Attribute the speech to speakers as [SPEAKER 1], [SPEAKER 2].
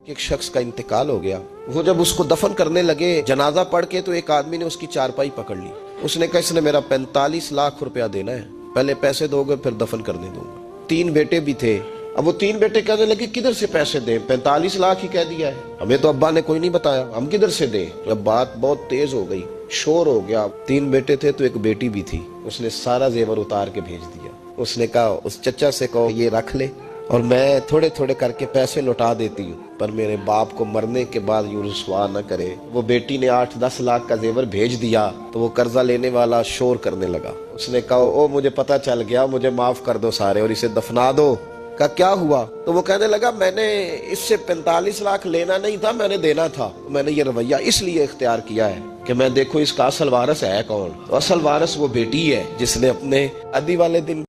[SPEAKER 1] एक शख्स का इंतकाल हो गया। वो जब उसको दफन करने लगे जनाजा पढ़ के, तो एक आदमी ने उसकी चारपाई पकड़ ली। उसने कहा इसने मेरा 45 लाख रुपया देना है, पहले पैसे दोगे फिर दफन करने दूंगा। 3 बेटे भी थे। अब वो 3 बेटे कहने लगे किधर से पैसे दें, 45 लाख ही कह दिया है, हमें तो अब्बा ने कोई नहीं बताया, हम किधर से दें। जब बात बहुत तेज हो गई, शोर हो गया। 3 बेटे थे तो एक बेटी भी थी। उसने सारा जेवर उतार के भेज दिया। उसने कहा उस चचा से कहो ये रख ले और मैं थोड़े थोड़े करके पैसे लौटा देती हूँ, पर मेरे बाप को मरने के बाद यूं रुसवा न करे। वो बेटी ने 8-10 लाख का जेवर भेज दिया तो वो कर्जा लेने वाला शोर करने लगा। उसने कहा ओ मुझे पता चल गया, मुझे माफ कर दो सारे और इसे दफना दो। का क्या हुआ? तो वो कहने लगा मैंने इससे 45 लाख लेना नहीं था, मैंने देना था। तो मैंने ये रवैया इसलिए इख्तियार किया है कि मैं देखो इसका असल वारिस है कौन। तो असल वारिस वो बेटी है जिसने अपने शादी वाले दिन